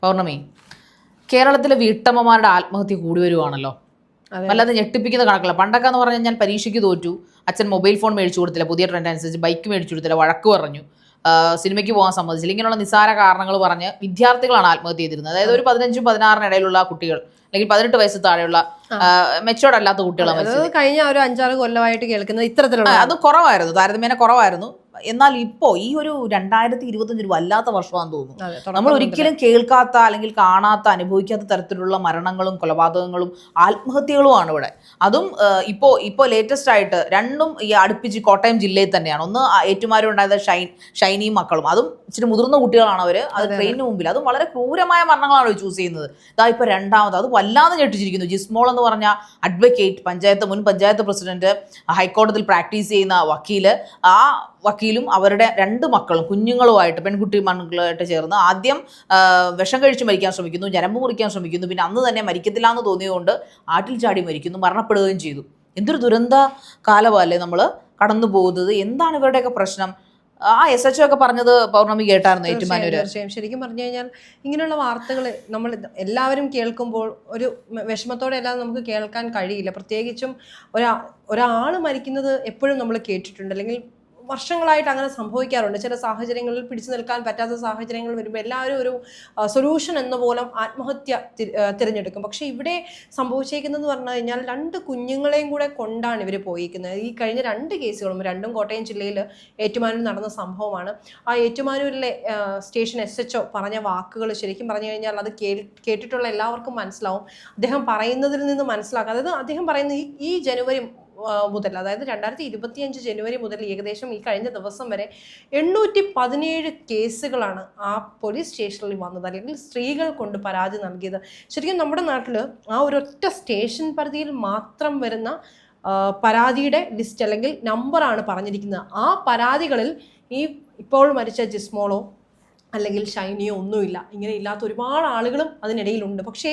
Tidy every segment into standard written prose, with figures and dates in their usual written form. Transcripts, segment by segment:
പൗർണമി, കേരളത്തിലെ വീട്ടമ്മമാരുടെ ആത്മഹത്യ കൂടി വരുവാണല്ലോ. അല്ലാതെ ഞെട്ടിപ്പിക്കുന്ന കണക്കല്ല. പണ്ടൊക്കെ എന്ന് പറഞ്ഞു കഴിഞ്ഞാൽ പരീക്ഷയ്ക്ക് തോറ്റു, അച്ഛൻ മൊബൈൽ ഫോൺ മേടിച്ചു കൊടുത്തില്ല, പുതിയ ട്രെൻഡ് അനുസരിച്ച് ബൈക്ക് മേടിച്ചു കൊടുത്തില്ല, വഴക്ക് പറഞ്ഞു, സിനിമയ്ക്ക് പോകാൻ സമ്മതിച്ചില്ല, ഇങ്ങനെയുള്ള നിസ്സാര കാരണങ്ങൾ പറഞ്ഞ് വിദ്യാർത്ഥികളാണ് ആത്മഹത്യ ചെയ്തിരുന്നത്. അതായത് ഒരു 15-16 ഇടയിലുള്ള കുട്ടികൾ, അല്ലെങ്കിൽ 18 വയസ്സ് താഴെയുള്ള മെച്ചോർഡ് അല്ലാത്ത കുട്ടികളാണ് കഴിഞ്ഞ ഒരു 5-6 കൊല്ലമായിട്ട് കേൾക്കുന്നത് ഇത്തരത്തിലുള്ള. അത് കുറവായിരുന്നു, താരതമ്യേന കുറവായിരുന്നു. എന്നാൽ ഇപ്പോൾ ഈ ഒരു 2025 ഒരു വല്ലാത്ത വർഷമാണെന്ന് തോന്നുന്നു. നമ്മൾ ഒരിക്കലും കേൾക്കാത്ത അല്ലെങ്കിൽ കാണാത്ത അനുഭവിക്കാത്ത തരത്തിലുള്ള മരണങ്ങളും കൊലപാതകങ്ങളും ആത്മഹത്യകളുമാണ് ഇവിടെ. അതും ഇപ്പോൾ ലേറ്റസ്റ്റ് ആയിട്ട് രണ്ടും ഈ അടുപ്പിച്ച് കോട്ടയം ജില്ലയിൽ തന്നെയാണ്. ഒന്ന് ഏറ്റുമാനൂർ ഉണ്ടായത് ഷൈനിയും മക്കളും, അതും ഇച്ചിരി മുതിർന്ന കുട്ടികളാണ് അവർ. അത് ട്രെയിനിന് മുമ്പിൽ, അതും വളരെ ക്രൂരമായ മരണങ്ങളാണ് ചൂസ് ചെയ്യുന്നത്. ഇതാ ഇപ്പോൾ രണ്ടാമത് അത് വല്ലാതെ ഞെട്ടിച്ചിരിക്കുന്നു. ജിസ്മോൾ എന്ന് പറഞ്ഞ അഡ്വക്കേറ്റ്, മുൻ പഞ്ചായത്ത് പ്രസിഡന്റ്, ഹൈക്കോടതിയിൽ പ്രാക്ടീസ് ചെയ്യുന്ന വക്കീല്, ആ വക്കീലും അവരുടെ 2 മക്കളും കുഞ്ഞുങ്ങളുമായിട്ട്, പെൺകുട്ടി മക്കളുമായിട്ട് ചേർന്ന് ആദ്യം വിഷം കഴിച്ച് മരിക്കാൻ ശ്രമിക്കുന്നു, ഞരമ്പ് മുറിക്കാൻ ശ്രമിക്കുന്നു, പിന്നെ അന്ന് തന്നെ മരിക്കത്തില്ല എന്ന് തോന്നിയതുകൊണ്ട് ആറ്റിൽ ചാടി മരിക്കുന്നു, മരണപ്പെടുകയും ചെയ്തു. എന്തൊരു ദുരന്ത കാലമല്ലേ നമ്മൾ കടന്നു പോകുന്നത്. എന്താണ് ഇവരുടെയൊക്കെ പ്രശ്നം? ആ SHO ഒക്കെ പറഞ്ഞത് പൗർണമി കേട്ടായിരുന്നു ഏറ്റുമാനൂര്. തീർച്ചയായും ശരിക്കും പറഞ്ഞു കഴിഞ്ഞാൽ ഇങ്ങനെയുള്ള വാർത്തകൾ നമ്മൾ എല്ലാവരും കേൾക്കുമ്പോൾ ഒരു വിഷമത്തോടെ അല്ലാതെ നമുക്ക് കേൾക്കാൻ കഴിയില്ല. പ്രത്യേകിച്ചും ഒരാൾ മരിക്കുന്നത് എപ്പോഴും നമ്മൾ കേട്ടിട്ടുണ്ട്, അല്ലെങ്കിൽ വർഷങ്ങളായിട്ട് അങ്ങനെ സംഭവിക്കാറുണ്ട്. ചില സാഹചര്യങ്ങളിൽ പിടിച്ചു നിൽക്കാൻ പറ്റാത്ത സാഹചര്യങ്ങൾ വരുമ്പോൾ എല്ലാവരും ഒരു സൊല്യൂഷൻ എന്ന പോലെ ആത്മഹത്യ തിരഞ്ഞെടുക്കും. പക്ഷെ ഇവിടെ സംഭവിച്ചേക്കുന്നത് പറഞ്ഞു കഴിഞ്ഞാൽ 2 കുഞ്ഞുങ്ങളെയും കൂടെ കൊണ്ടാണ് ഇവർ പോയിരിക്കുന്നത്. ഈ കഴിഞ്ഞ 2 കേസുകളും രണ്ടും കോട്ടയം ജില്ലയിൽ ഏറ്റുമാനൂർ നടന്ന സംഭവമാണ്. ആ ഏറ്റുമാനൂരിലെ സ്റ്റേഷൻ SHO പറഞ്ഞ വാക്കുകൾ ശരിക്കും പറഞ്ഞു കഴിഞ്ഞാൽ അത് കേട്ടിട്ടുള്ള എല്ലാവർക്കും മനസ്സിലാവും. അദ്ദേഹം പറയുന്നതിൽ നിന്ന് മനസ്സിലാക്കുക, അതായത് അദ്ദേഹം പറയുന്നത് ഈ ജനുവരി മുതൽ, അതായത് 2025 ജനുവരി മുതൽ ഏകദേശം ഈ കഴിഞ്ഞ ദിവസം വരെ 817 കേസുകളാണ് ആ പോലീസ് സ്റ്റേഷനിൽ വന്നത്, അല്ലെങ്കിൽ സ്ത്രീകൾ കൊണ്ട് പരാതി നൽകിയത്. ശരിക്കും നമ്മുടെ നാട്ടിൽ ആ ഒരൊറ്റ സ്റ്റേഷൻ പരിധിയിൽ മാത്രം വരുന്ന പരാതിയുടെ ലിസ്റ്റ് അല്ലെങ്കിൽ നമ്പറാണ് പറഞ്ഞിരിക്കുന്നത്. ആ പരാതികളിൽ ഈ ഇപ്പോൾ മരിച്ച ജിസ്മോളോ അല്ലെങ്കിൽ ഷൈനിയോ ഒന്നുമില്ല. ഇങ്ങനെ ഇല്ലാത്ത ഒരുപാട് ആളുകളും അതിനിടയിലുണ്ട്. പക്ഷേ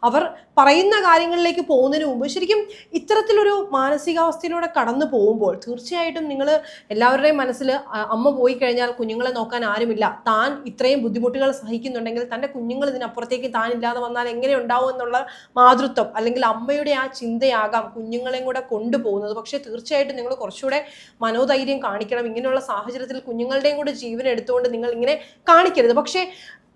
അവർ പറയുന്ന കാര്യങ്ങളിലേക്ക് പോകുന്നതിന് മുമ്പ് ശരിക്കും ഇത്തരത്തിലൊരു മാനസികാവസ്ഥയിലൂടെ കടന്നു പോകുമ്പോൾ തീർച്ചയായിട്ടും നിങ്ങൾ എല്ലാവരുടെയും മനസ്സിൽ അമ്മ പോയി കഴിഞ്ഞാൽ കുഞ്ഞുങ്ങളെ നോക്കാൻ ആരുമില്ല, താൻ ഇത്രയും ബുദ്ധിമുട്ടുകൾ സഹിക്കുന്നുണ്ടെങ്കിൽ തൻ്റെ കുഞ്ഞുങ്ങൾ ഇതിനപ്പുറത്തേക്ക് താൻ ഇല്ലാതെ വന്നാൽ എങ്ങനെ ഉണ്ടാവും എന്നുള്ള മാതൃത്വം അല്ലെങ്കിൽ അമ്മയുടെ ആ ചിന്തയാകാം കുഞ്ഞുങ്ങളെയും കൂടെ കൊണ്ടുപോകുന്നത്. പക്ഷേ തീർച്ചയായിട്ടും നിങ്ങൾ കുറച്ചുകൂടെ മനോധൈര്യം കാണിക്കണം. ഇങ്ങനെയുള്ള സാഹചര്യത്തിൽ കുഞ്ഞുങ്ങളുടെയും കൂടെ ജീവൻ എടുത്തുകൊണ്ട് നിങ്ങൾ ഇങ്ങനെ കാണിക്കരുത്. പക്ഷേ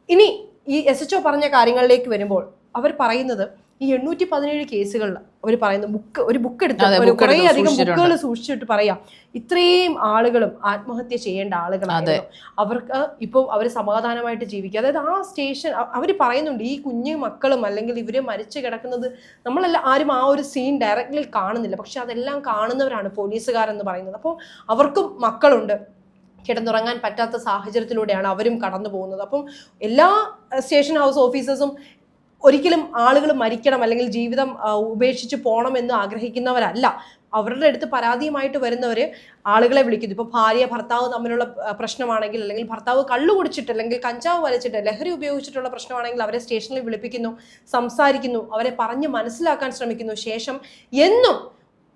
ഇനി ഈ SHO പറഞ്ഞ കാര്യങ്ങളിലേക്ക് വരുമ്പോൾ അവർ പറയുന്നത് ഈ 817 കേസുകളിൽ അവർ പറയുന്ന ഒരു ബുക്ക് എടുത്ത് കുറേ അധികം ബുക്കുകൾ സൂക്ഷിച്ചിട്ട് പറയാം, ഇത്രയും ആളുകളും ആത്മഹത്യ ചെയ്യേണ്ട ആളുകളാണ്. അവർക്ക് ഇപ്പോൾ അവർ സമാധാനമായിട്ട് ജീവിക്കുക. അതായത് ആ സ്റ്റേഷൻ അവർ പറയുന്നുണ്ട്, ഈ കുഞ്ഞു മക്കളും അല്ലെങ്കിൽ ഇവർ മരിച്ചു കിടക്കുന്നത് ആരും ആ ഒരു സീൻ ഡയറക്റ്റ്ലി കാണുന്നില്ല, പക്ഷെ അതെല്ലാം കാണുന്നവരാണ് പോലീസുകാരെന്ന് പറയുന്നത്. അപ്പോൾ അവർക്കും മക്കളുണ്ട്, കിടന്നുറങ്ങാൻ പറ്റാത്ത സാഹചര്യത്തിലൂടെയാണ് അവരും കടന്നു പോകുന്നത്. അപ്പം എല്ലാ സ്റ്റേഷൻ ഹൗസ് ഓഫീസേഴ്സും ഒരിക്കലും ആളുകൾ മരിക്കണം അല്ലെങ്കിൽ ജീവിതം ഉപേക്ഷിച്ച് പോകണമെന്ന് ആഗ്രഹിക്കുന്നവരല്ല. അവരുടെ അടുത്ത് പരാതിയുമായിട്ട് വരുന്നവർ ആളുകളെ വിളിക്കുന്നു. ഇപ്പോൾ ഭാര്യ ഭർത്താവ് തമ്മിലുള്ള പ്രശ്നമാണെങ്കിൽ, അല്ലെങ്കിൽ ഭർത്താവ് കള്ളു കുടിച്ചിട്ട് അല്ലെങ്കിൽ കഞ്ചാവ് വലിച്ചിട്ട് ലഹരി ഉപയോഗിച്ചിട്ടുള്ള പ്രശ്നമാണെങ്കിൽ അവരെ സ്റ്റേഷനിൽ വിളിപ്പിക്കുന്നു, സംസാരിക്കുന്നു, അവരെ പറഞ്ഞ് മനസ്സിലാക്കാൻ ശ്രമിക്കുന്നു. ശേഷം എന്നും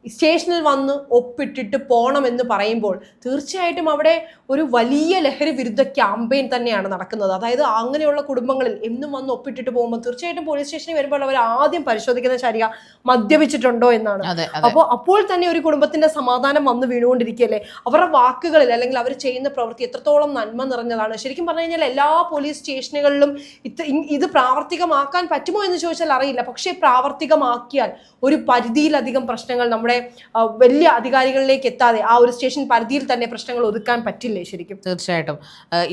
സ്റ്റേഷനിൽ വന്ന് ഒപ്പിട്ടിട്ട് പോകണമെന്ന് പറയുമ്പോൾ തീർച്ചയായിട്ടും അവിടെ ഒരു വലിയ ലഹരി വിരുദ്ധ ക്യാമ്പയിൻ തന്നെയാണ് നടക്കുന്നത്. അതായത് അങ്ങനെയുള്ള കുടുംബങ്ങളിൽ എന്നും വന്ന് ഒപ്പിട്ടിട്ട് പോകുമ്പോൾ തീർച്ചയായിട്ടും പോലീസ് സ്റ്റേഷനിൽ വരുമ്പോൾ അവർ ആദ്യം പരിശോധിക്കുന്ന ശരിയാ മദ്യപിച്ചിട്ടുണ്ടോ എന്നാണ്. അപ്പോൾ തന്നെ ഒരു കുടുംബത്തിന്റെ സമാധാനം വന്ന് വീണുകൊണ്ടിരിക്കുകയല്ലേ. അവരുടെ വാക്കുകളിൽ അല്ലെങ്കിൽ അവർ ചെയ്യുന്ന പ്രവൃത്തി എത്രത്തോളം നന്മ നിറഞ്ഞതാണ്. ശരിക്കും പറഞ്ഞു കഴിഞ്ഞാൽ എല്ലാ പോലീസ് സ്റ്റേഷനുകളിലും ഇത് പ്രാവർത്തികമാക്കാൻ പറ്റുമോ എന്ന് ചോദിച്ചാൽ അറിയില്ല. പക്ഷേ പ്രാവർത്തികമാക്കിയാൽ ഒരു പരിധിയിലധികം പ്രശ്നങ്ങൾ നമ്മുടെ വലിയ അധികാരികളിലേക്ക് എത്താതെ ആ ഒരു സ്റ്റേഷൻ പരിധിയിൽ തന്നെ പ്രശ്നങ്ങൾ ഒതുക്കാൻ പറ്റില്ലേ ശരിക്കും? തീർച്ചയായിട്ടും.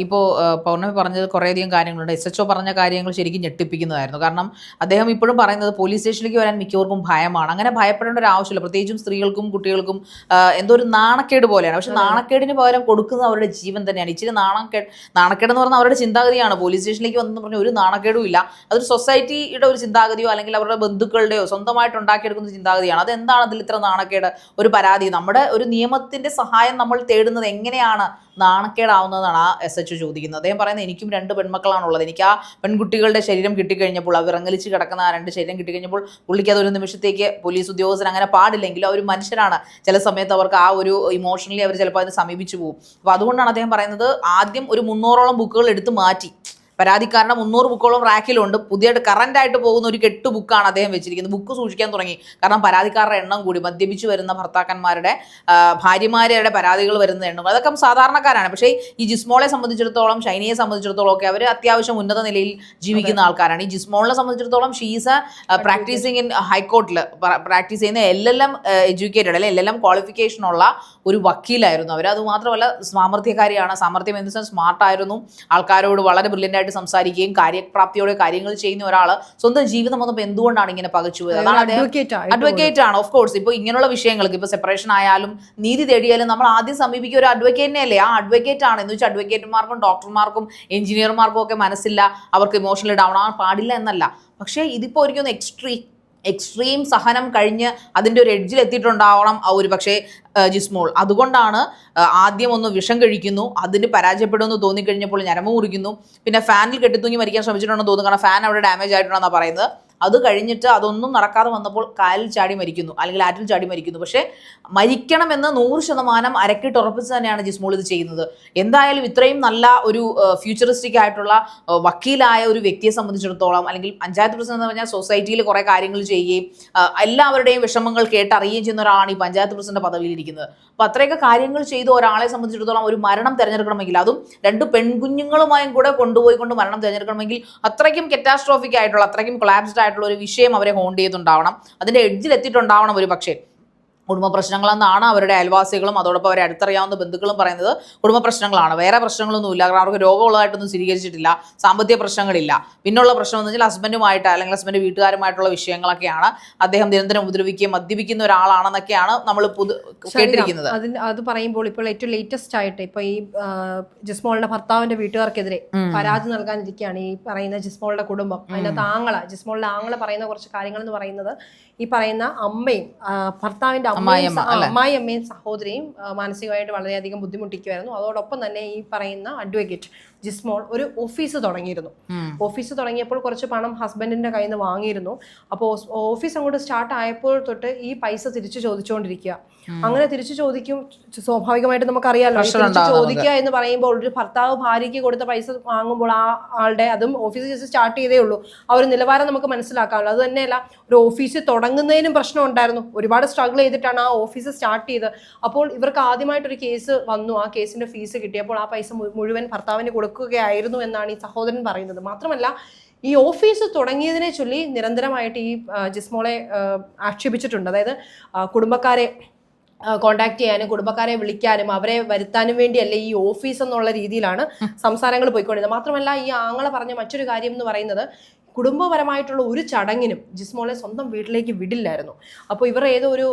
ഇപ്പോൾ പൗർണമി പറഞ്ഞത് കുറേയധികം കാര്യങ്ങളുണ്ട്. SHO പറഞ്ഞ കാര്യങ്ങൾ ശരിക്കും ഞെട്ടിപ്പിക്കുന്നതായിരുന്നു. കാരണം അദ്ദേഹം ഇപ്പോഴും പറയുന്നത് പോലീസ് സ്റ്റേഷനിലേക്ക് വരാൻ മിക്കവർക്കും ഭയമാണ്. അങ്ങനെ ഭയപ്പെടേണ്ട ഒരു ആവശ്യമില്ല. പ്രത്യേകിച്ചും സ്ത്രീകൾക്കും കുട്ടികൾക്കും എന്തോ ഒരു നാണക്കേട് പോലെയാണ്. പക്ഷെ നാണക്കേടിന് പകരം കൊടുക്കുന്നത് അവരുടെ ജീവൻ തന്നെയാണ്. ഇച്ചിരി നാണക്കേടെന്ന് പറഞ്ഞാൽ അവരുടെ ചിന്താഗതിയാണ്. പോലീസ് സ്റ്റേഷനിലേക്ക് വന്നെന്ന് പറഞ്ഞാൽ ഒരു നാണക്കേടും ഇല്ല. അതൊരു സൊസൈറ്റിയുടെ ഒരു ചിന്താഗതിയോ അല്ലെങ്കിൽ അവരുടെ ബന്ധുക്കളുടെയോ സ്വന്തമായിട്ട് ഉണ്ടാക്കിയെടുക്കുന്ന ചിന്താഗതിയാണ്. അതെന്താണ് അതിൽ ഇത്ര നാണക്കേട്? ഒരു പരാതി, നമ്മുടെ ഒരു നിയമത്തിന്റെ സഹായം നമ്മൾ തേടുന്നത് എങ്ങനെയാണ് നാണക്കേടാവുന്നതാണ് ആ SHO ചോദിക്കുന്നത്. അദ്ദേഹം പറയുന്നത്, എനിക്കും 2 പെൺമക്കളാണുള്ളത്, എനിക്ക് ആ പെൺകുട്ടികളുടെ ശരീരം കിട്ടിക്കഴിഞ്ഞപ്പോൾ, അവർ ഇറങ്ങലിച്ച് കിടക്കുന്ന ആ 2 ശരീരം കിട്ടിക്കഴിഞ്ഞപ്പോൾ പുള്ളിക്ക് അതൊരു നിമിഷത്തേക്ക് പോലീസ് ഉദ്യോഗസ്ഥൻ അങ്ങനെ പാടില്ലെങ്കിലും അവർ മനുഷ്യരാണ്, ചില സമയത്ത് അവർക്ക് ആ ഒരു ഇമോഷണലി അവർ ചിലപ്പോൾ അതിനെ സമീപിച്ചു പോകും. അപ്പോൾ അതുകൊണ്ടാണ് അദ്ദേഹം പറയുന്നത് ആദ്യം ഒരു 300ഓളം ബുക്കുകൾ എടുത്ത് മാറ്റി പരാതിക്കാരൻ്റെ 300 ബുക്കോളം റാക്കിലുണ്ട്. പുതിയതായിട്ട് കറന്റ് ആയിട്ട് പോകുന്ന ഒരു 8 ബുക്കാണ് അദ്ദേഹം വെച്ചിരിക്കുന്നത്. ബുക്ക് സൂക്ഷിക്കാൻ തുടങ്ങി. കാരണം പരാതിക്കാരുടെ എണ്ണം കൂടി, മദ്യപിച്ചു വരുന്ന ഭർത്താക്കന്മാരുടെ ഭാര്യമാരുടെ പരാതികൾ വരുന്ന എണ്ണം, അതൊക്കെ സാധാരണക്കാരാണ്. പക്ഷേ ഈ ജിസ്മോളെ സംബന്ധിച്ചിടത്തോളം, ഷൈനിയെ സംബന്ധിച്ചിടത്തോളം ഒക്കെ അവർ അത്യാവശ്യം ഉന്നത നിലയിൽ ജീവിക്കുന്ന ആൾക്കാരാണ്. ഈ ജിസ്മോളിനെ സംബന്ധിച്ചിടത്തോളം ഷീസ് പ്രാക്ടീസിങ് ഇൻ ഹൈക്കോർട്ടിൽ പ്രാക്ടീസ് ചെയ്യുന്ന LLM എഡ്യൂക്കേറ്റഡ് അല്ലെങ്കിൽ LLM ക്വാളിഫിക്കേഷൻ ഉള്ള ഒരു വക്കീലായിരുന്നു അവർ. അതുമാത്രമല്ല സാമർത്ഥ്യക്കാരിയാണ്. സാമർത്ഥ്യം എന്ന് വെച്ചാൽ സ്മാർട്ടായിരുന്നു, ആൾക്കാരോട് വളരെ ബ്രില്യൻ്റ് ആയിട്ട് സംസാരിക്കുകയും കാര്യപ്രാപ്തിയോടെ കാര്യങ്ങൾ ചെയ്യുന്ന ഒരാൾ സ്വന്തം ജീവിതം വന്നപ്പോൾ എന്തുകൊണ്ടാണ് ഇങ്ങനെ പകച്ചുപോയത്? അതാണ് അദ്ദേഹം അഡ്വക്കേറ്റ് ആണ്. ഓഫ് കോഴ്സ് ഇപ്പോൾ ഇങ്ങനെയുള്ള വിഷയങ്ങൾക്ക് ഇപ്പോൾ സെപ്പറേഷൻ ആയാലും നീതി തേടിയാലും നമ്മൾ ആദ്യം സമീപിക്കുക ഒരു അഡ്വക്കേറ്റിനെ അല്ലേ. ആ അഡ്വക്കേറ്റ് ആണ് എന്ന് വെച്ചാൽ അഡ്വക്കേറ്റുമാർക്കും ഡോക്ടർമാർക്കും എഞ്ചിനീയർമാർക്കും ഒക്കെ മനസ്സില്ല, അവർക്ക് ഇമോഷണലി ഡൗൺ ആവാൻ പാടില്ല എന്നല്ല. പക്ഷേ ഇതിപ്പോൾ ഒരിക്കലും എക്സ്ട്രീം സഹനം കഴിഞ്ഞ് അതിൻ്റെ ഒരു എഡ്ജിൽ എത്തിയിട്ടുണ്ടാവണം ഒരു പക്ഷേ ജിസ്മോൾ. അതുകൊണ്ടാണ് ആദ്യം ഒന്ന് വിഷം കഴിക്കുന്നു, അതിന് പരാജയപ്പെടുമെന്ന് തോന്നിക്കഴിഞ്ഞപ്പോൾ ഞരമ്പ് മുറിക്കുന്നു, പിന്നെ ഫാനിൽ കെട്ടിത്തൂങ്ങി മരിക്കാൻ ശ്രമിച്ചിട്ടുണ്ടെന്ന് തോന്നുന്നു. കാരണം ഫാൻ അവിടെ ഡാമേജ് ആയിട്ടുണ്ടെന്നാണ് പറയുന്നത്. അത് കഴിഞ്ഞിട്ട് അതൊന്നും നടക്കാതെ വന്നപ്പോൾ കാലിൽ ചാടി മരിക്കുന്നു, അല്ലെങ്കിൽ ആറ്റിൽ ചാടി മരിക്കുന്നു. പക്ഷേ മരിക്കണമെന്ന് 100% അരക്കിട്ട് ഉറപ്പിച്ച് തന്നെയാണ് ജിസ്മോൾ ഇത് ചെയ്യുന്നത്. എന്തായാലും ഇത്രയും നല്ല ഒരു ഫ്യൂച്ചറിസ്റ്റിക് ആയിട്ടുള്ള വക്കീലായ ഒരു വ്യക്തിയെ സംബന്ധിച്ചിടത്തോളം, അല്ലെങ്കിൽ പഞ്ചായത്ത് പ്രസിഡന്റ് എന്ന് പറഞ്ഞാൽ സൊസൈറ്റിയിൽ കുറേ കാര്യങ്ങൾ ചെയ്യുകയും എല്ലാവരുടെയും വിഷമങ്ങൾ കേട്ടറിയുകയും ചെയ്യുന്ന ഒരാളാണ് ഈ പഞ്ചായത്ത് പ്രസിഡന്റ് പദവിയിലിരിക്കുന്നത്. അപ്പോൾ അത്രയൊക്കെ കാര്യങ്ങൾ ചെയ്ത ഒരാളെ സംബന്ധിച്ചിടത്തോളം ഒരു മരണം തിരഞ്ഞെടുക്കണമെങ്കിൽ, അതും 2 പെൺകുഞ്ഞുങ്ങളുമായും കൂടെ കൊണ്ടുപോയിക്കൊണ്ട് മരണം തിരഞ്ഞെടുക്കണമെങ്കിൽ അത്രയ്ക്കും കറ്റാസ്ട്രോഫിക് ആയിട്ടുള്ള, അത്രയ്ക്കും കൊളാപ്സ്ഡ് ആയിട്ടുള്ള ഒരു വിഷയം അവരെ ഹോണ്ട് ചെയ്തുണ്ടാവണം, അതിൻ്റെ എഡ്ജിൽ എത്തിയിട്ടുണ്ടാവണം. ഒരു പക്ഷേ കുടുംബ പ്രശ്നങ്ങളെന്നാണ് അവരുടെ അയൽവാസികളും അതോടൊപ്പം അവരെ അടുത്തറിയാവുന്ന ബന്ധുക്കളും പറയുന്നത്. കുടുംബ പ്രശ്നങ്ങളാണ്, വേറെ പ്രശ്നങ്ങളൊന്നുമില്ല. കാരണം അവർക്ക് രോഗമുള്ളതായിട്ടൊന്നും സ്ഥിരീകരിച്ചിട്ടില്ല, സാമ്പത്തിക പ്രശ്നങ്ങളില്ല. പിന്നുള്ള പ്രശ്നം എന്ന് വെച്ചാൽ ഹസ്ബൻഡുമായിട്ട് അല്ലെങ്കിൽ ഹസ്ബൻഡ് വീട്ടുകാരുമായിട്ടുള്ള വിഷയങ്ങളൊക്കെയാണ്. അദ്ദേഹം നിരന്തരം ഉപദ്രവിക്കുകയും മദ്യപിക്കുന്ന ഒരാളാണെന്നൊക്കെയാണ് നമ്മൾ കേട്ടിരിക്കുന്നത്. അത് പറയുമ്പോൾ ഇപ്പോൾ ഏറ്റവും ലേറ്റസ്റ്റ് ആയിട്ട് ഇപ്പൊ ഈ ജിസ്മോളുടെ ഭർത്താവിന്റെ വീട്ടുകാർക്കെതിരെ പരാതി നൽകാനിരിക്കുകയാണ് ഈ പറയുന്ന ജിസ്മോളുടെ കുടുംബം. അതിനകത്ത് ജിസ്മോളുടെ ആങ്ങള പറയുന്ന കുറച്ച് കാര്യങ്ങൾ എന്ന് പറയുന്നത്, ഈ പറയുന്ന അമ്മയും ഭർത്താവിന്റെ അമ്മായിയമ്മയും സഹോദരിയും മാനസികമായിട്ട് വളരെയധികം ബുദ്ധിമുട്ടിക്കുമായിരുന്നു. അതോടൊപ്പം തന്നെ ഈ പറയുന്ന അഡ്വക്കേറ്റ് ജിസ്മോൾ ഒരു ഓഫീസ് തുടങ്ങിയിരുന്നു. ഓഫീസ് തുടങ്ങിയപ്പോൾ കുറച്ച് പണം ഹസ്ബൻഡിന്റെ കയ്യിൽ നിന്ന് വാങ്ങിയിരുന്നു. അപ്പോൾ ഓഫീസ് അങ്ങോട്ട് സ്റ്റാർട്ട് ആയപ്പോൾ തൊട്ട് ഈ പൈസ തിരിച്ചു ചോദിച്ചുകൊണ്ടിരിക്കുക. അങ്ങനെ തിരിച്ചു ചോദിക്കും, സ്വാഭാവികമായിട്ട് നമുക്കറിയാലോ, ചോദിക്കുക എന്ന് പറയുമ്പോൾ ഒരു ഭർത്താവ് ഭാര്യയ്ക്ക് കൊടുത്ത പൈസ വാങ്ങുമ്പോൾ ആ ആളുടെ, അതും ഓഫീസ് ജസ്റ്റ് സ്റ്റാർട്ട് ചെയ്തേ ഉള്ളൂ, ആ ഒരു നിലവാരം നമുക്ക് മനസ്സിലാക്കാമല്ലോ. അത് തന്നെയല്ല, ഒരു ഓഫീസ് തുടങ്ങുന്നതിനും പ്രശ്നം ഉണ്ടായിരുന്നു. ഒരുപാട് സ്ട്രഗിൾ ചെയ്തിട്ടാണ് ആ ഓഫീസ് സ്റ്റാർട്ട് ചെയ്തത്. അപ്പോൾ ഇവർക്ക് ആദ്യമായിട്ടൊരു കേസ് വന്നു, ആ കേസിന്റെ ഫീസ് കിട്ടിയപ്പോൾ ആ പൈസ മുഴുവൻ ഭർത്താവിന് കൊടുക്കുകയായിരുന്നു എന്നാണ് ഈ സഹോദരൻ പറയുന്നത്. മാത്രമല്ല, ഈ ഓഫീസ് തുടങ്ങിയതിനെ ചൊല്ലി നിരന്തരമായിട്ട് ഈ ജിസ്മോളെ ആക്ഷേപിച്ചിട്ടുണ്ട്. അതായത് കുടുംബക്കാരെ കോണ്ടാക്ട് ചെയ്യാനും കുടുംബക്കാരെ വിളിക്കാനും അവരെ വരുത്താനും വേണ്ടിയല്ലേ ഈ ഓഫീസ് എന്നുള്ള രീതിയിലാണ് സംസാരങ്ങൾ പോയിക്കൊണ്ടിരുന്നത്. മാത്രമല്ല, ഈ ആങ്ങളെ പറഞ്ഞ മറ്റൊരു കാര്യം എന്ന് പറയുന്നത്, കുടുംബപരമായിട്ടുള്ള ഒരു ചടങ്ങിനും ജിസ്മോളെ സ്വന്തം വീട്ടിലേക്ക് വിടില്ലായിരുന്നു. അപ്പോൾ ഇവർ ഏതോ ഒരു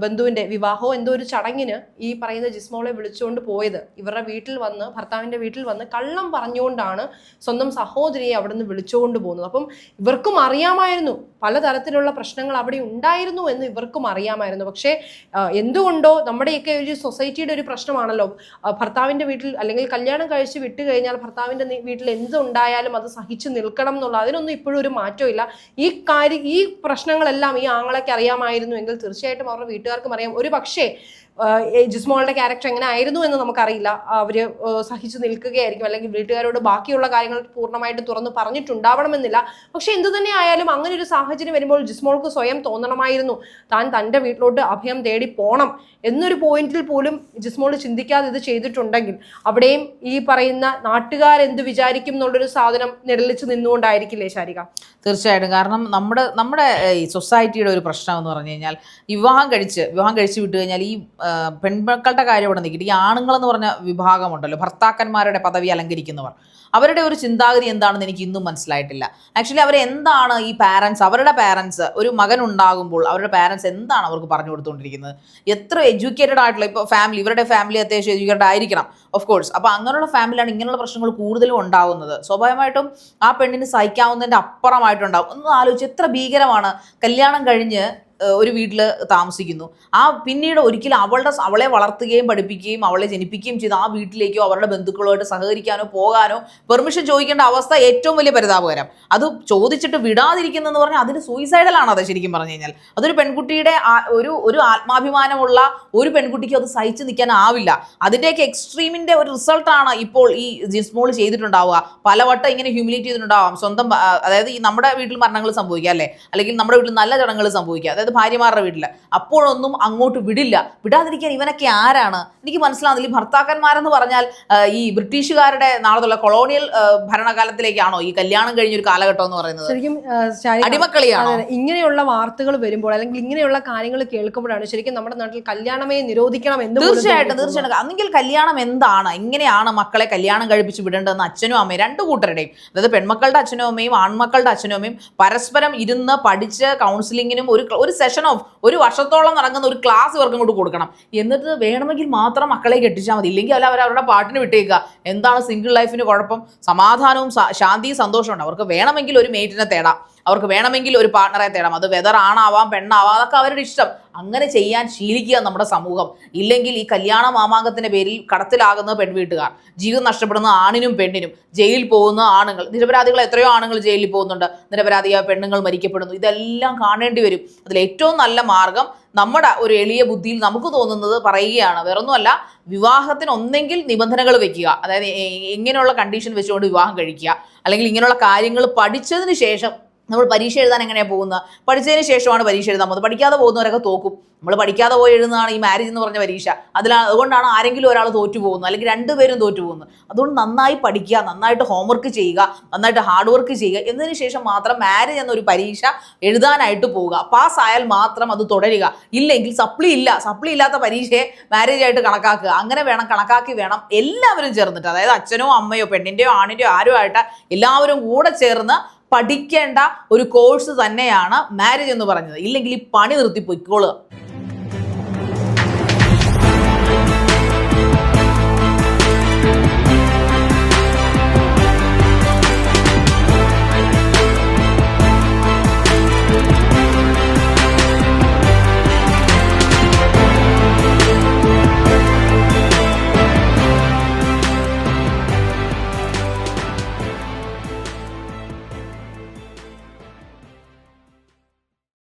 ബന്ധുവിൻ്റെ വിവാഹമോ എന്തോ ഒരു ചടങ്ങിന് ഈ പറയുന്ന ജിസ്മോളെ വിളിച്ചുകൊണ്ട് പോയത്, ഇവരുടെ വീട്ടിൽ വന്ന്, ഭർത്താവിൻ്റെ വീട്ടിൽ വന്ന് കള്ളം പറഞ്ഞുകൊണ്ടാണ് സ്വന്തം സഹോദരിയെ അവിടെ നിന്ന് വിളിച്ചുകൊണ്ട് പോകുന്നത്. അപ്പം ഇവർക്കും അറിയാമായിരുന്നു പലതരത്തിലുള്ള പ്രശ്നങ്ങൾ അവിടെ ഉണ്ടായിരുന്നു എന്ന് ഇവർക്കും അറിയാമായിരുന്നു. പക്ഷേ എന്തുകൊണ്ടോ നമ്മുടെയൊക്കെ ഒരു സൊസൈറ്റിയുടെ ഒരു പ്രശ്നമാണല്ലോ, ഭർത്താവിൻ്റെ വീട്ടിൽ അല്ലെങ്കിൽ കല്യാണം കഴിച്ച് വിട്ട് കഴിഞ്ഞാൽ ഭർത്താവിൻ്റെ വീട്ടിൽ എന്തുണ്ടായാലും അത് സഹിച്ചു നിൽക്കണം എന്നുള്ള, അതിനൊന്നും ഇപ്പോഴും ഒരു മാറ്റമില്ല. ഈ പ്രശ്നങ്ങളെല്ലാം ഈ ആങ്ങളൊക്കെ അറിയാമായിരുന്നു എങ്കിൽ തീർച്ചയായിട്ടും അവരുടെ വീട്ടുകാർക്കും അറിയാം. ഒരു പക്ഷേ ജിസ്മോളുടെ ക്യാരക്ടർ എങ്ങനെ ആയിരുന്നു എന്ന് നമുക്കറിയില്ല. അവര് സഹിച്ചു നിൽക്കുകയായിരിക്കും, അല്ലെങ്കിൽ വീട്ടുകാരോട് ബാക്കിയുള്ള കാര്യങ്ങൾ പൂർണ്ണമായിട്ട് തുറന്ന് പറഞ്ഞിട്ടുണ്ടാവണമെന്നില്ല. പക്ഷെ എന്തു തന്നെ ആയാലും അങ്ങനെ ഒരു സാഹചര്യം വരുമ്പോൾ ജിസ്മോൾക്ക് സ്വയം തോന്നണമായിരുന്നു താൻ തൻ്റെ വീട്ടിലോട്ട് അഭയം തേടി പോണം എന്നൊരു പോയിന്റിൽ പോലും ജിസ്മോൾ ചിന്തിക്കാതെ ഇത് ചെയ്തിട്ടുണ്ടെങ്കിൽ അവിടെയും ഈ പറയുന്ന നാട്ടുകാരെന്ത് വിചാരിക്കും എന്നുള്ളൊരു സാധനം നിഴലിച്ച് നിന്നുകൊണ്ടായിരിക്കില്ലേ ശാരിക? തീർച്ചയായിട്ടും. കാരണം നമ്മുടെ ഈ സൊസൈറ്റിയുടെ ഒരു പ്രശ്നം എന്ന് പറഞ്ഞു കഴിഞ്ഞാൽ, വിവാഹം കഴിച്ച് വിട്ടു കഴിഞ്ഞാൽ ഈ പെൺമക്കളുടെ കാര്യം ഇവിടെ നിൽക്കിയിട്ട് ഈ ആണുങ്ങളെന്ന് പറഞ്ഞ വിഭാഗമുണ്ടല്ലോ, ഭർത്താക്കന്മാരുടെ പദവി അലങ്കരിക്കുന്നവർ, അവരുടെ ഒരു ചിന്താഗതി എന്താണെന്ന് എനിക്ക് ഇന്നും മനസ്സിലായിട്ടില്ല. ആക്ച്വലി അവരെന്താണ് ഈ അവരുടെ പാരൻസ് ഒരു മകൻ ഉണ്ടാകുമ്പോൾ അവരുടെ പാരൻസ് എന്താണ് അവർക്ക് പറഞ്ഞു കൊടുത്തുകൊണ്ടിരിക്കുന്നത്? എത്ര എഡ്യൂക്കേറ്റഡ് ആയിട്ടുള്ള, ഇപ്പോൾ ഇവരുടെ ഫാമിലി അത്യാവശ്യം എഡ്യൂക്കേറ്റഡ് ആയിരിക്കണം ഓഫ് കോഴ്സ്. അപ്പോൾ അങ്ങനെയുള്ള ഫാമിലിയാണ് ഇങ്ങനെയുള്ള പ്രശ്നങ്ങൾ കൂടുതലും ഉണ്ടാകുന്നത്. സ്വാഭാവികമായിട്ടും ആ പെണ്ണിന് സഹിക്കാവുന്നതിൻ്റെ അപ്പുറമായിട്ടുണ്ടാകും. ഒന്ന് ആലോചിച്ച്, എത്ര ഭീകരമാണ് കല്യാണം കഴിഞ്ഞ് ഒരു വീട്ടിൽ താമസിക്കുന്നു. പിന്നീട് ഒരിക്കലും അവളെ വളർത്തുകയും പഠിപ്പിക്കുകയും അവളെ ജനിപ്പിക്കുകയും ചെയ്ത് ആ വീട്ടിലേക്കോ അവരുടെ ബന്ധുക്കളുമായിട്ട് സഹകരിക്കാനോ പോകാനോ പെർമിഷൻ ചോദിക്കേണ്ട അവസ്ഥ ഏറ്റവും വലിയ പരിതാപകരം. അത് ചോദിച്ചിട്ട് വിടാതിരിക്കുന്നെന്ന് പറഞ്ഞാൽ അതിന് സൂയിസൈഡലാണ്. അത് ശരിക്കും പറഞ്ഞു കഴിഞ്ഞാൽ അതൊരു പെൺകുട്ടിയുടെ ഒരു ആത്മാഭിമാനമുള്ള ഒരു പെൺകുട്ടിക്ക് അത് സഹിച്ചു നിൽക്കാനാവില്ല. അതിൻ്റെയൊക്കെ എക്സ്ട്രീമിന്റെ ഒരു റിസൾട്ടാണ് ഇപ്പോൾ ഈ ജിസ്മോൾ ചെയ്തിട്ടുണ്ടാവുക. പലവട്ടം ഇങ്ങനെ ഹ്യൂമിലേറ്റ് ചെയ്തിട്ടുണ്ടാവാം സ്വന്തം, അതായത് ഈ നമ്മുടെ വീട്ടിൽ മരണങ്ങൾ സംഭവിക്കുക അല്ലേ, അല്ലെങ്കിൽ നമ്മുടെ വീട്ടിൽ നല്ല ചടങ്ങുകൾ സംഭവിക്കുക, അതായത് ഭാര്യമാരുടെ വീട്ടിൽ. അപ്പോഴൊന്നും അങ്ങോട്ട് വിടാതിരിക്കാൻ ഇവനൊക്കെ ആരാണ് എനിക്ക് മനസ്സിലാവുന്നില്ല. ഈ ഭർത്താക്കന്മാരെന്ന് പറഞ്ഞാൽ ഈ ബ്രിട്ടീഷുകാരുടെ നാളത്തുള്ള കൊളോണിയൽ ഭരണകാലത്തിലേക്കാണോ ഈ കല്യാണം കഴിഞ്ഞൊരു കാലഘട്ടം എന്ന് പറയുന്നത്? ശരിക്കും അടിമക്കളിയാണോ? ഇങ്ങനെയുള്ള വാർത്തകൾ വരുമ്പോൾ അല്ലെങ്കിൽ ഇങ്ങനെയുള്ള കാര്യങ്ങൾ കേൾക്കുമ്പോഴാണ് ശരിക്കും നമ്മുടെ നാട്ടിൽ കല്യാണമേ നിരോധിക്കണം എന്ന്. തീർച്ചയായിട്ടും. അന്നെങ്കിൽ കല്യാണം എന്താണ്, എങ്ങനെയാണ് മക്കളെ കല്യാണം കഴിപ്പിച്ച് വിടേണ്ടതെന്ന് അച്ഛനും അമ്മയും രണ്ടു കൂട്ടരുടെയും, അതായത് പെൺമക്കളുടെ അച്ഛനും അമ്മയും ആൺമക്കളുടെ അച്ഛനും അമ്മയും പരസ്പരം ഇരുന്ന് പഠിച്ച് കൗൺസിലിങ്ങിനും ഒരു സെഷൻ ഓഫ് 1 വർഷത്തോളം നടക്കുന്ന ഒരു ക്ലാസ് ഇവർക്കും കൂടി കൊടുക്കണം. എന്നിട്ട് വേണമെങ്കിൽ മാത്രം മക്കളെ കെട്ടിച്ചാൽ മതി, ഇല്ലെങ്കിൽ അവരുടെ പാട്ടിന് വിട്ടേക്കുക. എന്താണ് സിംഗിൾ ലൈഫിന് കുഴപ്പം? സമാധാനവും ശാന്തിയും സന്തോഷമുണ്ട്. അവർക്ക് വേണമെങ്കിൽ ഒരു മേറ്റിനെ തേടാം, അവർക്ക് വേണമെങ്കിൽ ഒരു പാർട്ണറെ തേടാം. അത് വെതർ ആണാവാം പെണ്ണാവാം, അതൊക്കെ അവരുടെ ഇഷ്ടം. അങ്ങനെ ചെയ്യാൻ ശീലിക്കുക നമ്മുടെ സമൂഹം. ഇല്ലെങ്കിൽ ഈ കല്യാണ മാമാങ്കത്തിന്റെ പേരിൽ കടത്തിലാകുന്ന പെൺവീട്ടുകാർ, ജീവിതം നഷ്ടപ്പെടുന്ന ആണിനും പെണ്ണിനും, ജയിലിൽ പോകുന്ന ആണുങ്ങൾ, നിരപരാധികൾ എത്രയോ ആണുങ്ങൾ ജയിലിൽ പോകുന്നുണ്ട്, നിരപരാധിയായ പെണ്ണുങ്ങൾ മരിക്കപ്പെടുന്നു. ഇതെല്ലാം കാണേണ്ടി വരും. അതിൽ ഏറ്റവും നല്ല മാർഗം നമ്മുടെ ഒരു എളിയ ബുദ്ധിയിൽ നമുക്ക് തോന്നുന്നത് പറയുകയാണ്. വേറൊന്നുമല്ല, വിവാഹത്തിന് ഒന്നെങ്കിൽ നിബന്ധനകൾ വെക്കുക, അതായത് ഇങ്ങനെയുള്ള കണ്ടീഷൻ വെച്ചുകൊണ്ട് വിവാഹം കഴിക്കുക, അല്ലെങ്കിൽ ഇങ്ങനെയുള്ള കാര്യങ്ങൾ പഠിച്ചതിന് ശേഷം. നമ്മൾ പരീക്ഷ എഴുതാൻ എങ്ങനെയാണ് പോകുന്നത്? പഠിച്ചതിന് ശേഷമാണ് പരീക്ഷ എഴുതാൻ പോകുന്നത്. പഠിക്കാതെ പോകുന്നവരൊക്കെ തോക്കും. നമ്മൾ പഠിക്കാതെ പോയി എഴുതുന്നതാണ് ഈ മാരേജ് എന്ന് പറഞ്ഞ പരീക്ഷ. അതുകൊണ്ടാണ് ആരെങ്കിലും ഒരാൾ തോറ്റു പോകുന്നത്, അല്ലെങ്കിൽ 2 പേരും തോറ്റു പോകുന്നത്. അതുകൊണ്ട് നന്നായി പഠിക്കുക, നന്നായിട്ട് ഹോംവർക്ക് ചെയ്യുക, നന്നായിട്ട് ഹാർഡ് വർക്ക് ചെയ്യുക. എന്നതിന് ശേഷം മാത്രം മാരേജ് എന്നൊരു പരീക്ഷ എഴുതാനായിട്ട് പോവുക. പാസ്സായാൽ മാത്രം അത് തുടരുക. ഇല്ലെങ്കിൽ സപ്ലി ഇല്ലാത്ത പരീക്ഷയെ മാരേജ് ആയിട്ട് കണക്കാക്കുക. അങ്ങനെ കണക്കാക്കി വേണം എല്ലാവരും ചേർന്നിട്ട്, അതായത് അച്ഛനോ അമ്മയോ പെണ്ണിൻ്റെയോ ആണിൻ്റെയോ ആരോ ആയിട്ട് എല്ലാവരും കൂടെ ചേർന്ന് പഠിക്കേണ്ട ഒരു കോഴ്സ് തന്നെയാണ് മാരേജ് എന്ന് പറഞ്ഞത്. ഇല്ലെങ്കിൽ ഈ പണി നിർത്തി പൊയ്ക്കോളുക.